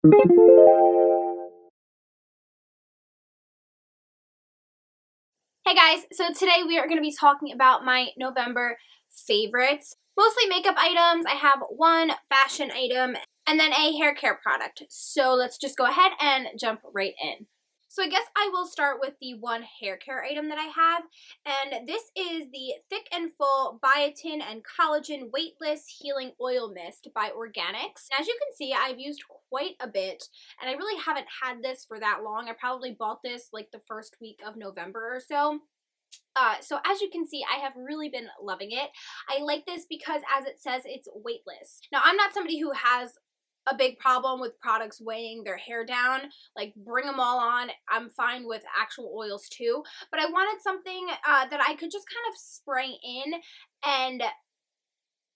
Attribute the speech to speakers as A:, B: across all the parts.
A: Hey guys, so today we are going to be talking about my November favorites. Mostly makeup items. I have one fashion item and then a hair care product. So let's just go ahead and jump right in. So I guess I will start with the one hair care item that I have, and this is the Thick and Full Biotin and Collagen Weightless Healing Oil Mist by Organics. As you can see, I've used quite a bit, and I really haven't had this for that long. I probably bought this like the first week of November or so. So as you can see, I have really been loving it. I like this because, as it says, it's weightless. Now, I'm not somebody who has a big problem with products weighing their hair down. Like, bring them all on. I'm fine with actual oils too. But I wanted something that I could just kind of spray in and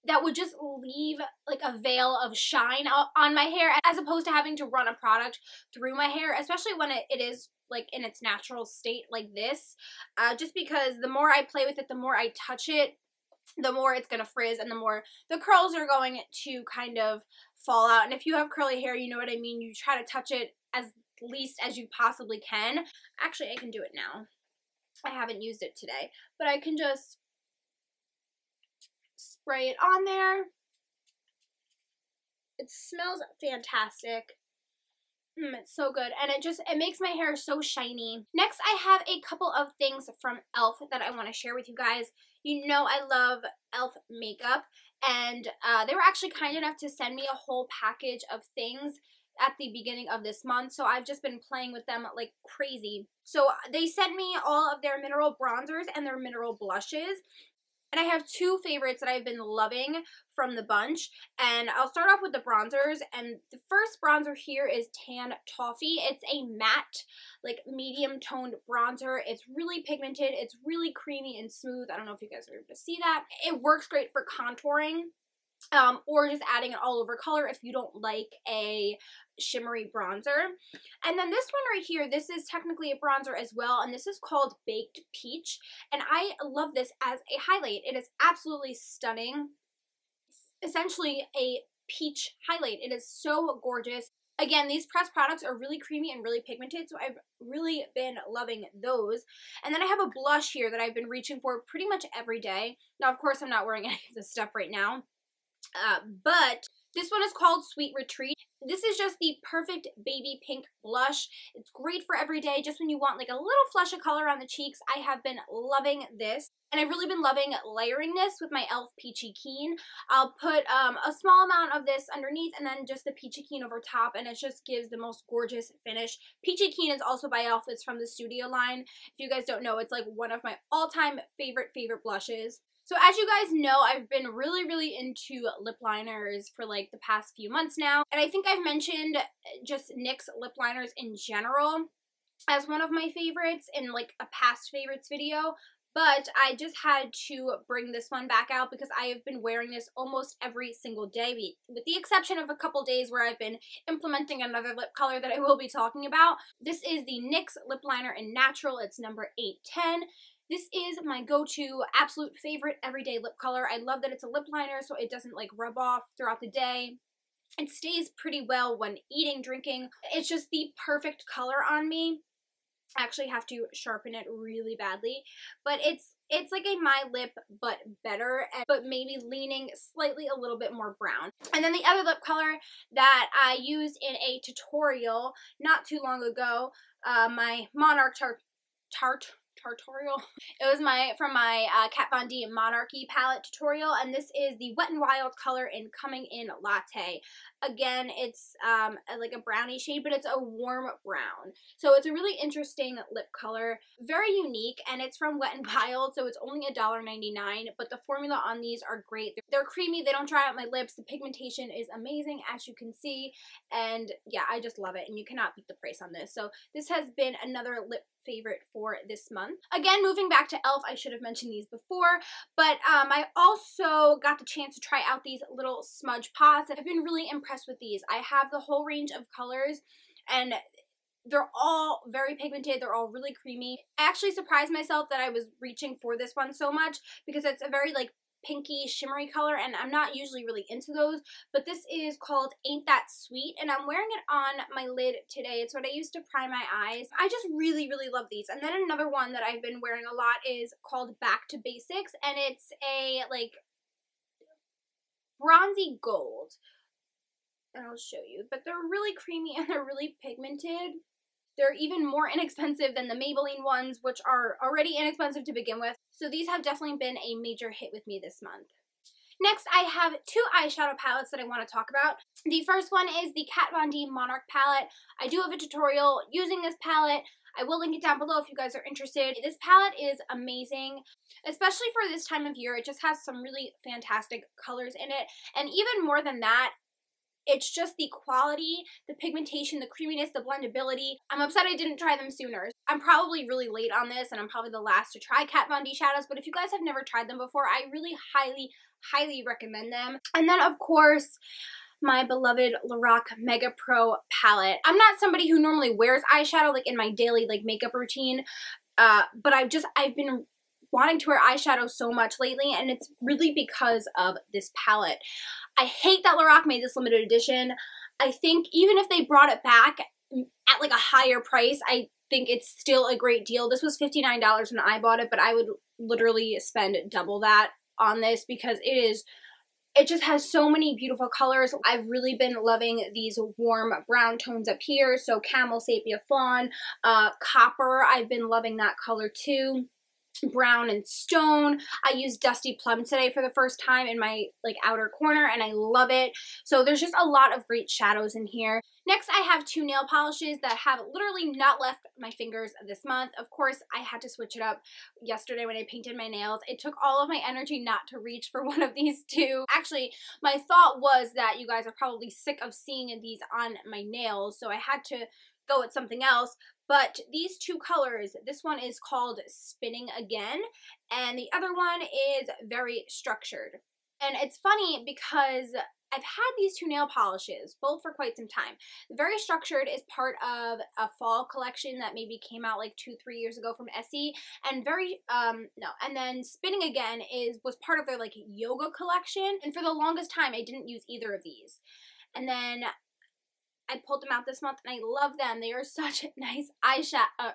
A: that would just leave like a veil of shine on my hair, as opposed to having to run a product through my hair, especially when it is like in its natural state like this. Just because the more I play with it, the more I touch it, the more it's gonna frizz and the more the curls are going to kind of fall out. And if you have curly hair, you know what I mean. You try to touch it as least as you possibly can. Actually, I can do it now. I haven't used it today, but I can just spray it on there. It smells fantastic. It's so good, and it makes my hair so shiny. Next, I have a couple of things from e.l.f. that I want to share with you guys. You know I love e.l.f. makeup, and they were actually kind enough to send me a whole package of things at the beginning of this month, so I've just been playing with them like crazy. So they sent me all of their mineral bronzers and their mineral blushes. And I have two favorites that I've been loving from the bunch. And I'll start off with the bronzers. And the first bronzer here is Tan Toffee. It's a matte, like medium toned bronzer. It's really pigmented. It's really creamy and smooth. I don't know if you guys are able to see that. It works great for contouring. Or just adding an all over color if you don't like a shimmery bronzer. And then this one right here, this is technically a bronzer as well, and this is called Baked Peach, and I love this as a highlight. It is absolutely stunning. It's essentially a peach highlight. It is so gorgeous. Again, these pressed products are really creamy and really pigmented, so I've really been loving those. And then I have a blush here that I've been reaching for pretty much every day. Now, of course, I'm not wearing any of this stuff right now. But this one is called Sweet Retreat. This is just the perfect baby pink blush. It's great for every day, just when you want like a little flush of color on the cheeks. I have been loving this, and I've really been loving layering this with my e.l.f. Peachy Keen. I'll put a small amount of this underneath and then just the Peachy Keen over top, and it just gives the most gorgeous finish. Peachy Keen is also by e.l.f. It's from the Studio line. If you guys don't know, it's like one of my all-time favorite blushes. So as you guys know, I've been really into lip liners for like the past few months now. And I think I've mentioned just NYX lip liners in general as one of my favorites in like a past favorites video. But I just had to bring this one back out because I have been wearing this almost every single day, with the exception of a couple days where I've been implementing another lip color that I will be talking about. This is the NYX lip liner in Natural. It's number 810. This is my go-to absolute favorite everyday lip color. I love that it's a lip liner so it doesn't like rub off throughout the day. It stays pretty well when eating, drinking. It's just the perfect color on me. I actually have to sharpen it really badly, but it's like a My Lip but better, but maybe leaning slightly a little bit more brown. And then the other lip color that I used in a tutorial not too long ago, my Monarch Tartorial. It was from my Kat Von D Monarchy palette tutorial, and this is the Wet n Wild color in Coming In Latte. Again, it's like a brownie shade, but it's a warm brown. So it's a really interesting lip color, very unique, and it's from Wet n Wild, so it's only $1.99, but the formula on these are great. They're creamy, they don't dry out my lips, the pigmentation is amazing, as you can see, and yeah, I just love it, and you cannot beat the price on this. So this has been another lip favorite for this month. Again, moving back to e.l.f., I should have mentioned these before, but I also got the chance to try out these little smudge pots. I've been really impressed with these. I have the whole range of colors, and they're all very pigmented. They're all really creamy. I actually surprised myself that I was reaching for this one so much because it's a very like pinky shimmery color, and I'm not usually really into those, but this is called Ain't That Sweet, and I'm wearing it on my lid today. It's what I use to prime my eyes. I just really, really love these. And then another one that I've been wearing a lot is called Back to Basics, and it's a like bronzy gold. And I'll show you, but they're really creamy and they're really pigmented. They're even more inexpensive than the Maybelline ones, which are already inexpensive to begin with. So these have definitely been a major hit with me this month. Next, I have two eyeshadow palettes that I want to talk about. The first one is the Kat Von D Monarch palette. I do have a tutorial using this palette. I will link it down below if you guys are interested. This palette is amazing, especially for this time of year. It just has some really fantastic colors in it. And even more than that, it's just the quality, the pigmentation, the creaminess, the blendability. I'm upset I didn't try them sooner. I'm probably really late on this, and I'm probably the last to try Kat Von D shadows, but if you guys have never tried them before, I really highly recommend them. And then, of course, my beloved Lorac Mega Pro palette. I'm not somebody who normally wears eyeshadow like in my daily like makeup routine, but I've been wanting to wear eyeshadow so much lately, and it's really because of this palette. I hate that Lorac made this limited edition. I think even if they brought it back at like a higher price, I think it's still a great deal. This was $59 when I bought it, but I would literally spend double that on this because it just has so many beautiful colors. I've really been loving these warm brown tones up here. So Camel, Sepia, Fawn, Copper, I've been loving that color too. Brown and Stone. I used Dusty Plum today for the first time in my like outer corner, and I love it. So there's just a lot of great shadows in here. Next, I have two nail polishes that have literally not left my fingers this month. Of course, I had to switch it up yesterday when I painted my nails. It took all of my energy not to reach for one of these two. Actually, my thought was that you guys are probably sick of seeing these on my nails, so I had to go with something else. But these two colors, this one is called Spinning Again, and the other one is Very Structured. And it's funny because I've had these two nail polishes, both for quite some time. Very Structured is part of a fall collection that maybe came out like 2-3 years ago from Essie, and and then Spinning Again was part of their like yoga collection, and for the longest time I didn't use either of these. And then I pulled them out this month and I love them. They are such nice eyeshadow.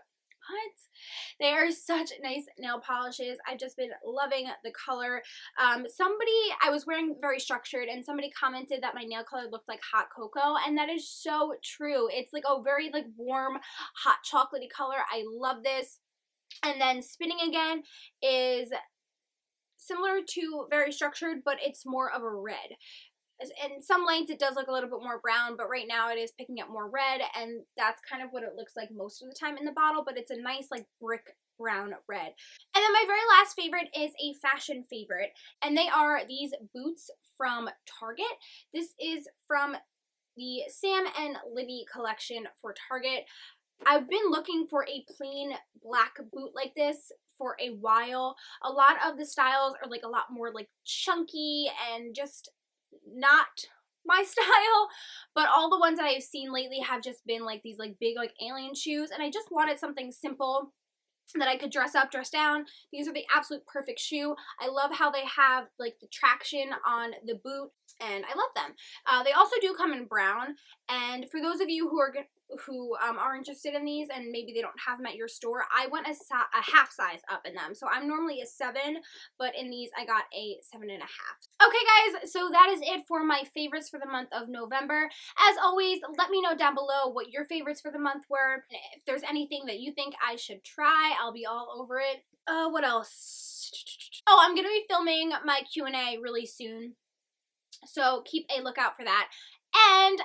A: They are such nice nail polishes. I've just been loving the color. I was wearing Very Structured, and somebody commented that my nail color looked like hot cocoa, and that is so true. It's like a very like warm, hot chocolatey color. I love this. And then Spinning Again is similar to Very Structured, but it's more of a red. In some lights it does look a little bit more brown, but right now it is picking up more red, and that's kind of what it looks like most of the time in the bottle, but it's a nice like brick brown red. And then my very last favorite is a fashion favorite, and they are these boots from Target. This is from the Sam and Libby collection for Target. I've been looking for a plain black boot like this for a while. A lot of the styles are like a lot more like chunky and just not my style, but all the ones that I've seen lately have just been like these like big like alien shoes, and I just wanted something simple that I could dress up, dress down. These are the absolute perfect shoe. I love how they have like the traction on the boot, and I love them. They also do come in brown, and for those of you who are interested in these and maybe they don't have them at your store, I went a half size up in them. So I'm normally a 7, but in these I got a 7.5. Okay guys, so that is it for my favorites for the month of November. As always, let me know down below what your favorites for the month were. If there's anything that you think I should try, I'll be all over it. What else? Oh, I'm gonna be filming my Q&A really soon, so keep a lookout for that. And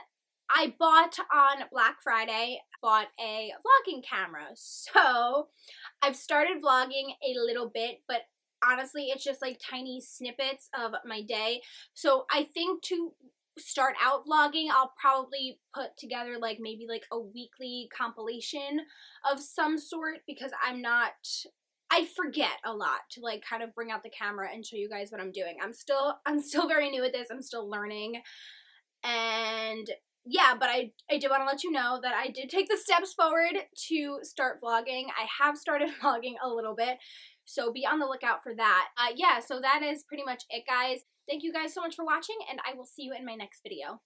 A: I bought on Black Friday, a vlogging camera. So I've started vlogging a little bit, but honestly, it's just like tiny snippets of my day. So I think to start out vlogging, I'll probably put together like maybe like a weekly compilation of some sort, because I forget a lot to like kind of bring out the camera and show you guys what I'm doing. I'm still very new at this. I'm still learning. And yeah, but I did want to let you know that I did take the steps forward to start vlogging. I have started vlogging a little bit. so be on the lookout for that. Yeah, so that is pretty much it, guys. Thank you guys so much for watching, and I will see you in my next video.